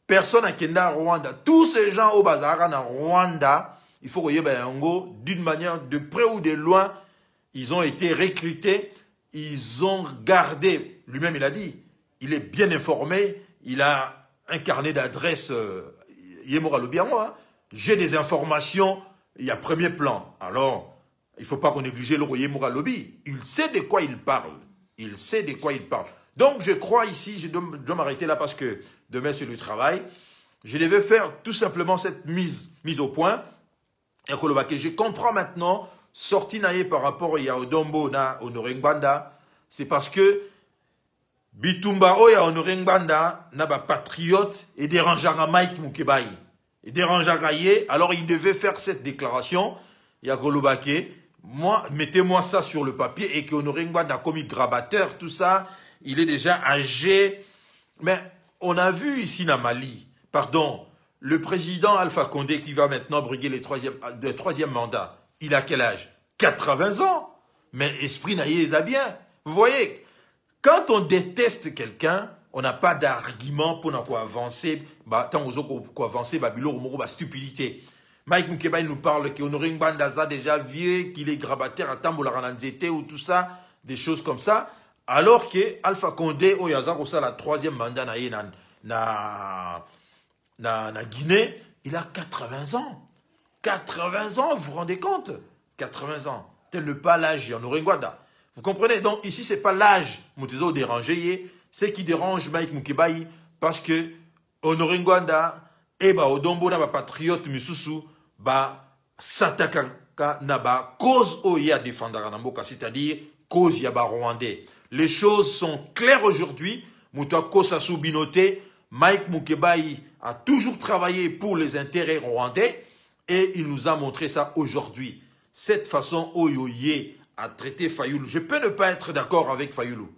Personne n'a Kenda Rwanda. Tous ces gens au bazar en Rwanda, il faut que d'une manière de près ou de loin, ils ont été recrutés, ils ont gardé, lui-même il a dit, il est bien informé, il a un carnet d'adresses, j'ai des informations, il y a premier plan. Alors, il ne faut pas qu'on néglige le Yemora Lobby. Il sait de quoi il parle. Il sait de quoi il parle. Donc, je crois ici, je dois m'arrêter là parce que demain c'est le travail. Je devais faire tout simplement cette mise au point. Et que je comprends maintenant, sorti naïe par rapport à Odombo na Honoré Ngbanda, c'est parce que Bitumba Oya Honoré Ngbanda n'a pas patriote et dérangeara Mike Mukebai. Et dérangeara Yé, alors il devait faire cette déclaration. Yakolobake, moi, mettez-moi ça sur le papier et que Honoré Ngbanda a commis gravateur, tout ça, il est déjà âgé. Mais on a vu ici dans Mali, pardon, le président Alpha Condé qui va maintenant briguer le troisième mandat, il a quel âge? 80 ans. Mais esprit naïe a bien. Vous voyez, quand on déteste quelqu'un, on n'a pas d'argument pour avancer, tant qu'on avancer, stupidité. Mike Mukebai nous parle qu'Honoré Ngbanda a déjà vieux, qu'il est grabataire à Tamboularananzete ou tout ça, des choses comme ça. Alors que Alpha Condé, la troisième mandat na Guinée, il a 80 ans. 80 ans, vous vous rendez compte? 80 ans. Tel n'est pas l'âge d'Honoré Ngbanda. Vous comprenez? Donc ici, ce n'est pas l'âge Moutizo dérangé, c'est qui dérange Mike Mukebai parce que Honoré Ngbanda et Odombo na patriote misusu s'attaque na cause oya défendre Namboka, c'est-à-dire cause yaba rwandais. Les choses sont claires aujourd'hui. Mouta Kosasu Binote, Mike Mukebai a toujours travaillé pour les intérêts rwandais et il nous a montré ça aujourd'hui. Cette façon Oyoye a traité Fayoulou. Je peux ne pas être d'accord avec Fayoulou.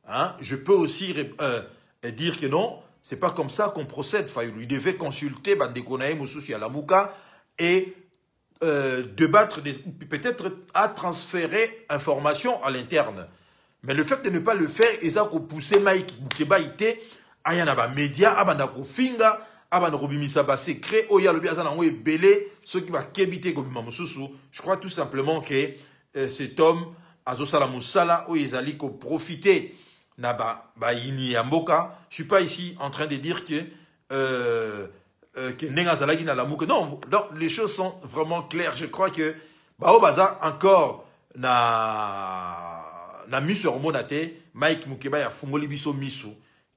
Hein? Je peux aussi dire que non, c'est pas comme ça qu'on procède, Fayoulou. Il devait consulter Bandekonae Moussousi Alamuka et débattre, peut-être à transférer information à l'interne. Mais le fait de ne pas le faire, ils ont poussé Mike Mukebai, Ayanaba Média, Abandako Finga, Abandako Bimisa Secret, Oya Lobi Azanango et Belé, ceux qui va kébiter Gobima Moussoussou. Je crois tout simplement que cet homme, Azosala Moussala, Oyezali, ko profiter. Naba Baini Amboka. Je ne suis pas ici en train de dire que non, les choses sont vraiment claires. Je crois que Baobaza encore n'a mis sur Monate, Mike Mukebai a fumoli biso misu,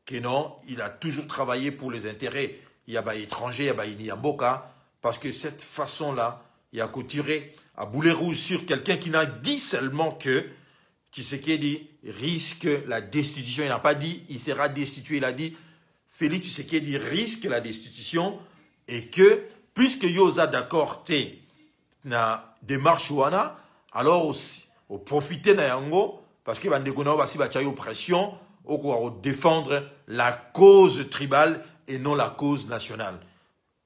que non, il a toujours travaillé pour les intérêts. Il y a des étrangers, il y a Baini Amboka, parce que cette façon-là, il y a qu'à tirer à boulet rouge sur quelqu'un qui n'a dit seulement que Tshisekedi risque la destitution. Il n'a pas dit il sera destitué. Il a dit Félix Tshisekedi risque la destitution et que puisque Yosa d'accord na démarche wana, alors aussi au profiter na yango parce que bandekona basi ba chayo pression au défendre la cause tribale et non la cause nationale.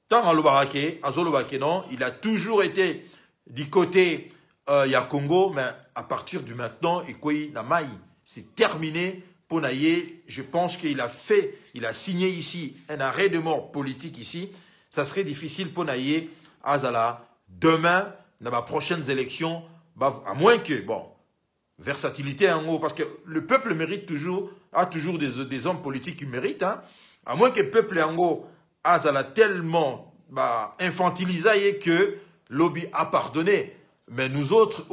Tant à l'Obarake, à Zolobake non, il a toujours été du côté il y a Congo, mais à partir du maintenant, c'est terminé pour Naye. Je pense qu'il a signé ici un arrêt de mort politique ici. Ça serait difficile pour Naye, Azala, demain, dans les prochaines élections, à moins que, bon, versatilité en haut, parce que le peuple mérite toujours, a toujours des hommes politiques qui méritent, hein, à moins que le peuple en haut, Azala tellement infantilisé que lobby a pardonné. Mais nous autres,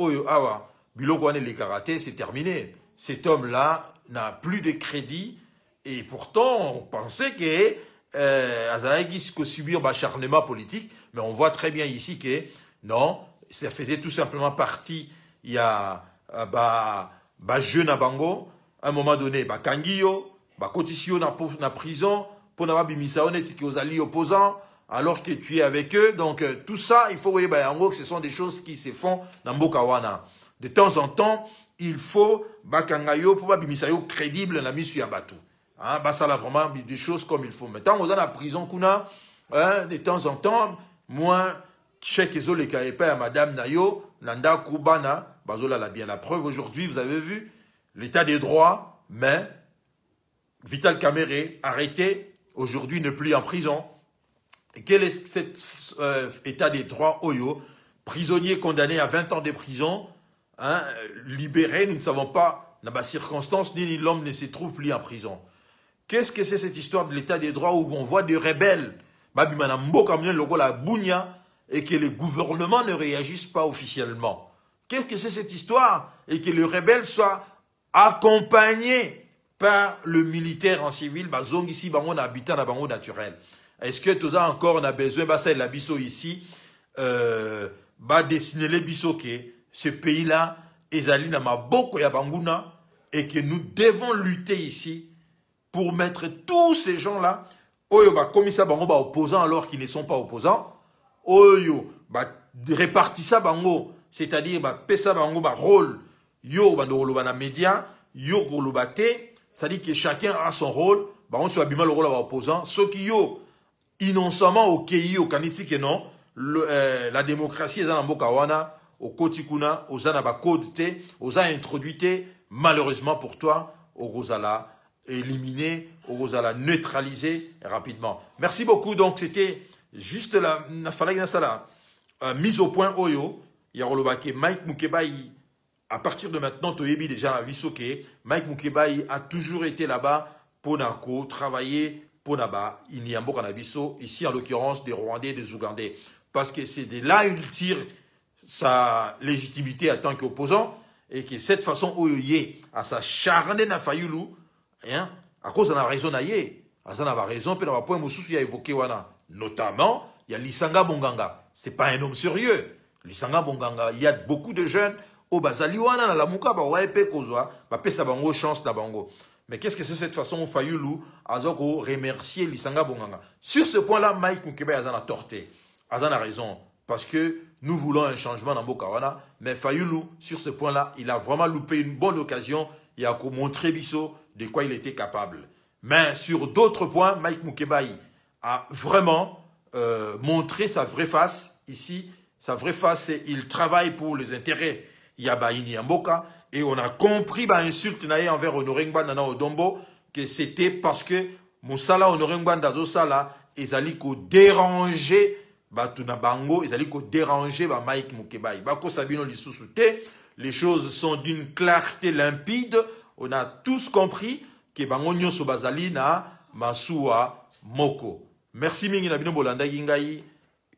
Bilogwane les karatés, c'est terminé. Cet homme-là n'a plus de crédit. Et pourtant, on pensait que azalaki ko subir l'acharnement politique, mais on voit très bien ici que non, ça faisait tout simplement partie, il y a jeune à Bango, à un moment donné, Kangio, Kotisio na prison, pour n'avoir bimisa honnête qui aux alliés opposants, alors que tu es avec eux. Donc tout ça, il faut voir, en gros, que ce sont des choses qui se font dans Mbokawana. De temps en temps, il faut Bakangayo pour bimisayo crédible la mise sur Yabatou. Hein, ça là vraiment des choses comme il faut. Maintenant, on est dans la prison kuna, hein, de temps en temps, moi, chèque les kaepa à Madame Nayo, Nanda Kubana, Bazola l'a bien la preuve aujourd'hui, vous avez vu, l'état des droits, mais Vital Kamere, arrêté, aujourd'hui ne plus en prison. Et quel est cet état des droits Oyo? Prisonnier condamné à 20 ans de prison, hein, libéré, nous ne savons pas, dans les circonstances, ni l'homme ne se trouve plus en prison. Qu'est-ce que c'est cette histoire de l'état des droits où on voit des rebelles, et que les gouvernements ne réagissent pas officiellement? Qu'est-ce que c'est cette histoire? Et que les rebelles soient accompagnés par le militaire en civil, zong ici, bango habitant na bango naturel. Est-ce que tout ça encore on a besoin, c'est la biso ici, dessiner les biso que ce pays-là, ezali na maboko ya banguna, et que nous devons lutter ici pour mettre tous ces gens-là, oyo comme ça bango opposants alors qu'ils ne sont pas opposants, oyo répartissa bango, c'est-à-dire pesa bango rôle, yo bandolo bana média, yo kolobate. C'est-à-dire que chacun a son rôle. On se abîme le rôle opposant. Ceux qui ont innocemment au KI, au Kanisi, que non, la démocratie est en Bokawana, au Kotikuna, aux Anabakodte, aux a introduite, malheureusement pour toi, au Rosala éliminer, au Rosala neutraliser rapidement. Merci beaucoup. Donc, c'était juste la mise au point Oyo. Yarolobake, Mike Mukebai. À partir de maintenant, Toyebi déjà la Visoke, Mike Mukebai a toujours été là-bas pour travailler pour Naba, Inyambo Kanabiso, ici en l'occurrence des Rwandais et des Ougandais. Parce que c'est de là qu'il tire sa légitimité en tant qu'opposant et que cette façon où il est à sa charne na Fayulu, hein, à cause de la raison naïe, à ça n'a pas raison, puis dans le point où il a évoqué wana, notamment, il y a Lisanga Bonganga. C'est pas un homme sérieux. Lisanga Bonganga, il y a beaucoup de jeunes. Bazaliwana la muka ba waepe kozwa ba pesa bango chance na bango. Mais qu'est-ce que c'est cette façon où Fayulu azoko remercier Lisanga Bonganga? Sur ce point-là, Mike Mukebai a torté. Azan a raison parce que nous voulons un changement dans Bokawana, mais Fayulu sur ce point-là, il a vraiment loupé une bonne occasion. Il a montré Bisso de quoi il était capable. Mais sur d'autres points, Mike Mukebai a vraiment montré sa vraie face ici. Sa vraie face, c'est il travaille pour les intérêts Yabaini Mboka, et on a compris insulte envers Honoré Ngban Nana Odombo que c'était parce que Moussala Honoré Ngban Dazo Sala ezali ko déranger Batuna Bango, ezali ko déranger Mike Mukebai. Bako Sabino Lisusu te, les choses sont d'une clarté limpide. On a tous compris que Bango Nyonso Bazali na Masua Moko. Merci mingi Nabino Bolanda Gingai,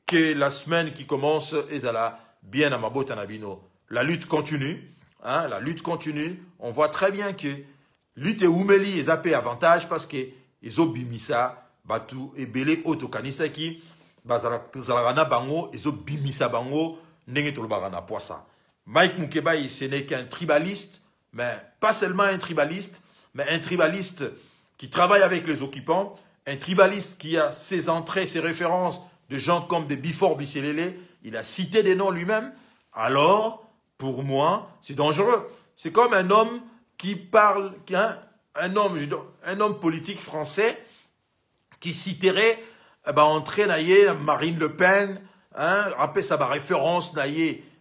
que la semaine qui commence ezala bien à Mabota Nabino. La lutte continue, hein, la lutte continue. On voit très bien que lutte et Oumeli est zappé avantage parce que ils ont bimisa, batu et belé autokanisaki, bazalagana bango, ils ont bimisa bango, nenge tolbarana poissa. Mike Mukebai, ce n'est qu'un tribaliste, mais pas seulement un tribaliste, mais un tribaliste qui travaille avec les occupants, un tribaliste qui a ses entrées, ses références de gens comme des Bifor Bisselele, il a cité des noms lui-même. Alors, pour moi, c'est dangereux. C'est comme un homme qui parle, un homme politique français qui citerait, entrer Marine Le Pen, hein, après ça va référence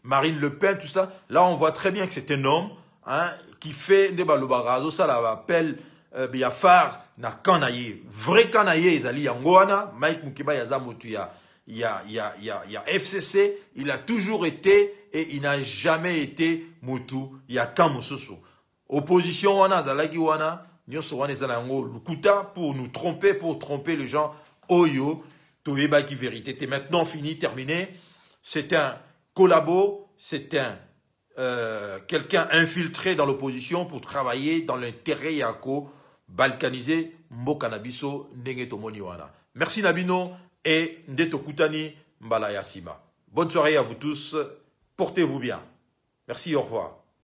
Marine Le Pen, tout ça. Là, on voit très bien que c'est un homme, hein, qui fait des balobarazo, ça l'appelle Biafar na kanaye. Vrai kanaye, ils allaient Angoana, Mike Mukebai Yazamotuya. Il y a FCC, il a toujours été et il n'a jamais été Moutou. Il y a Kamususu. Opposition wana, Zalagi wana, Nyoso wana Zalango, Lukuta pour nous tromper, pour tromper les gens. Oyo, Toeba qui vérité. C'est maintenant fini, terminé. C'est un collabo, c'est un quelqu'un infiltré dans l'opposition pour travailler dans l'intérêt yako balkanisé Mbokanabiso Ndenge Tomoni wana. Merci Nabino et Ndeto Koutani Mbala Yassima. Bonne soirée à vous tous. Portez-vous bien. Merci, au revoir.